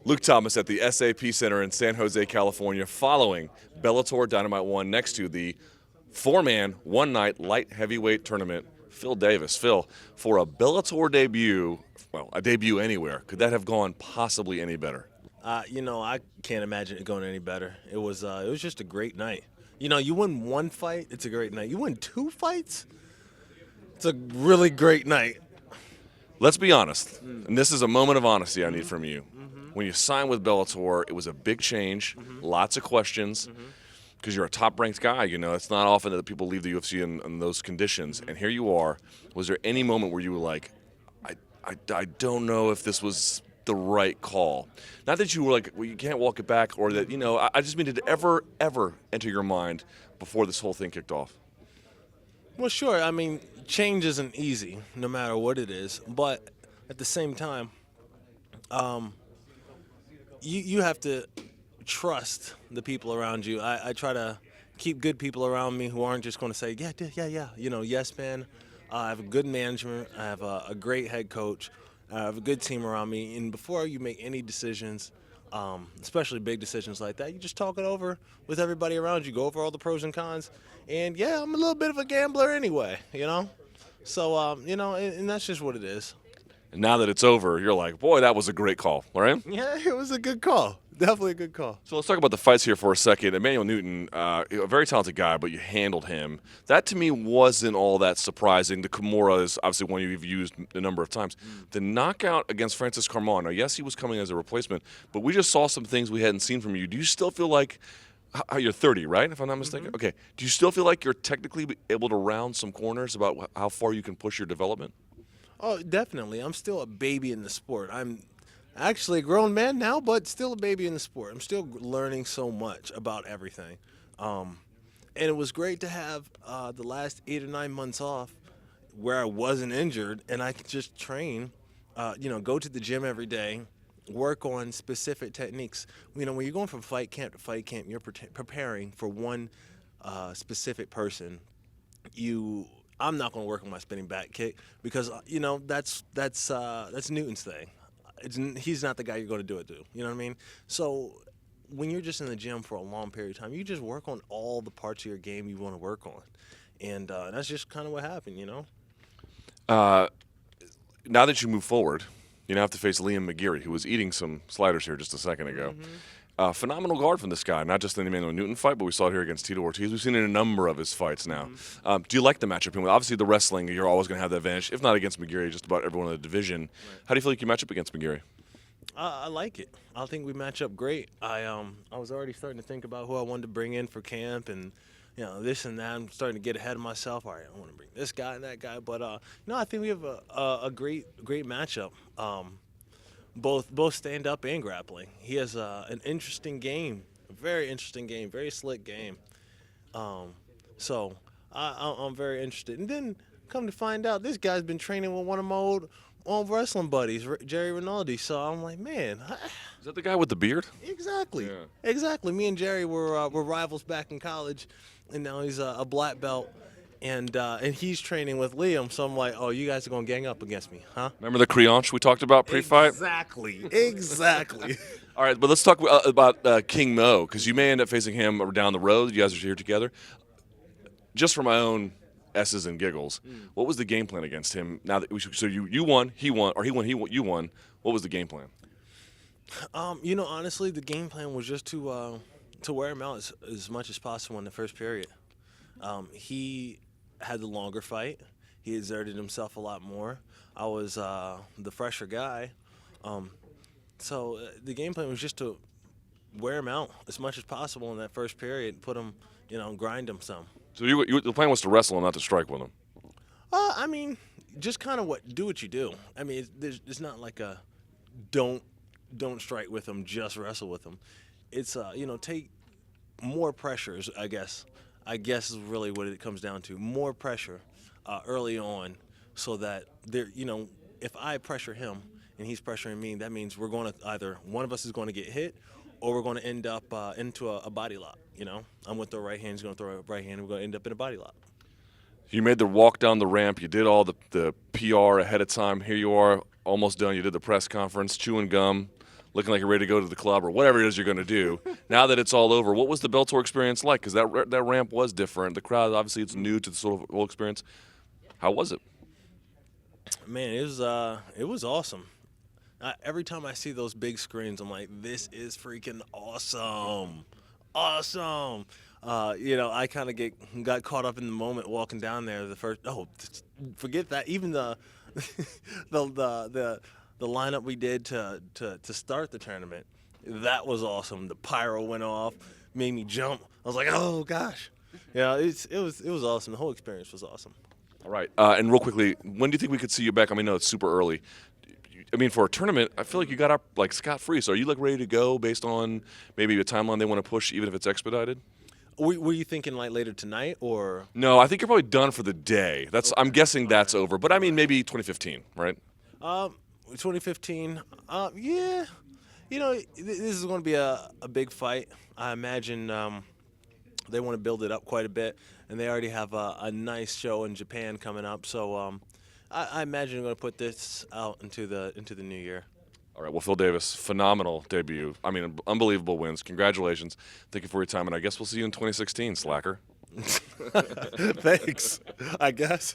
Luke Thomas at the SAP Center in San Jose, California, following Bellator Dynamite 1 next to the four-man, one-night light heavyweight tournament. Phil Davis. Phil, for a Bellator debut, well, a debut anywhere, could that have gone possibly any better? I can't imagine it going any better. It was just a great night. You win one fight, it's a great night. You win two fights, it's a really great night. Let's be honest, and this is a moment of honesty I need from you. When you signed with Bellator, it was a big change, lots of questions, because you're a top-ranked guy. It's not often that people leave the UFC in those conditions, and here you are. Was there any moment where you were like, I don't know if this was the right call? Not that you were like, well, you can't walk it back, or that, I just mean, did it ever enter your mind before this whole thing kicked off? Well, sure. I mean, change isn't easy, no matter what it is. But at the same time, you have to trust the people around you. I try to keep good people around me who aren't just going to say, yeah. Yes, man. I have a good management. I have a great head coach. I have a good team around me. And before you make any decisions, especially big decisions like that, you just talk it over with everybody around you. Go over all the pros and cons. And, yeah, I'm a little bit of a gambler anyway. So, and that's just what it is. And now that it's over, you're like, boy, that was a great call, all right? Yeah, it was a good call. Definitely a good call. So let's talk about the fights here for a second. Emmanuel Newton, a very talented guy, but you handled him. That, to me, wasn't all that surprising. The Kimura is obviously one you've used a number of times. The knockout against Francis Carmon, now, yes, he was coming as a replacement, but we just saw some things we hadn't seen from you. Do you still feel like you're 30, right, if I'm not mistaken? Okay. Do you still feel like you're technically able to round some corners about how far you can push your development? Oh, definitely. I'm still a baby in the sport. I'm actually a grown man now, but still a baby in the sport. I'm still learning so much about everything. And it was great to have the last 8 or 9 months off where I wasn't injured and I could just train, go to the gym every day, work on specific techniques. When you're going from fight camp to fight camp, you're preparing for one specific person. I'm not going to work on my spinning back kick because that's Newton's thing. He's not the guy you're going to do it to. You know what I mean? So when you're just in the gym for a long period of time, you just work on all the parts of your game you want to work on, and that's just kind of what happened. Now that you move forward, you now have to face Liam McGeary, who was eating some sliders here just a second ago. Phenomenal guard from this guy, not just in the Emmanuel Newton fight, but we saw it here against Tito Ortiz. We've seen it in a number of his fights now. Do you like the matchup? Obviously, the wrestling, you're always going to have the advantage, if not against McGeary, just about everyone in the division. Right. How do you feel like you match up against McGeary? I like it. I think we match up great. I was already starting to think about who I wanted to bring in for camp and this and that. I'm starting to get ahead of myself. All right, I want to bring this guy and that guy. But, I think we have a great matchup. Both stand up and grappling. He has an interesting game, a very interesting game, very slick game. So I'm very interested. And then come to find out, this guy's been training with one of my old wrestling buddies, Jerry Rinaldi. So I'm like, man. Is that the guy with the beard? Exactly. Yeah. Exactly. Me and Jerry were rivals back in college, and now he's a black belt. And he's training with Liam, so I'm like, oh, you guys are going to gang up against me, huh? Remember the creanche we talked about pre-fight? Exactly. All right, but let's talk about King Mo, because you may end up facing him down the road. You guys are here together. Just for my own S's and giggles, what was the game plan against him? Now that so you won, he won, or he won, you won. What was the game plan? Honestly, the game plan was just to wear him out as much as possible in the first period. He had the longer fight. He exerted himself a lot more. I was the fresher guy. So the game plan was just to wear him out as much as possible in that first period, put him, grind him some. So the plan was to wrestle him, not to strike with him? Just kind of do what you do. It's not like a don't strike with him, just wrestle with him. It's, take more pressures, I guess is really what it comes down to. More pressure early on so that if I pressure him and he's pressuring me, that means we're going to either one of us is going to get hit or we're going to end up into a body lock. I'm going to throw right hand, he's going to throw a right hand, and we're going to end up in a body lock. You made the walk down the ramp. You did all the PR ahead of time. Here you are, almost done. You did the press conference, chewing gum, looking like you're ready to go to the club or whatever it is you're going to do. Now that it's all over, what was the Bellator experience like? Because that ramp was different. The crowd, obviously, it's new to the sort of whole experience. How was it? Man, it was awesome. Every time I see those big screens, I'm like, this is freaking awesome, awesome. I kind of got caught up in the moment walking down there. Forget that. Even the the lineup we did to start the tournament, that was awesome. The pyro went off, made me jump. I was like, oh gosh, yeah, it was awesome. The whole experience was awesome. All right. And real quickly, when do you think we could see you back? I mean, no, it's super early. I mean, for a tournament, I feel like you got up like scot-free. So are you like ready to go based on maybe a timeline they want to push, even if it's expedited? Were you thinking like later tonight or? No, I think you're probably done for the day. I'm guessing that's over. But I mean, maybe 2015, right? 2015. Yeah. This is going to be a big fight. I imagine they want to build it up quite a bit, and they already have a nice show in Japan coming up. So I imagine they're going to put this out into the new year. All right. Well, Phil Davis, phenomenal debut. I mean, unbelievable wins. Congratulations. Thank you for your time, and I guess we'll see you in 2016, slacker. Thanks, I guess.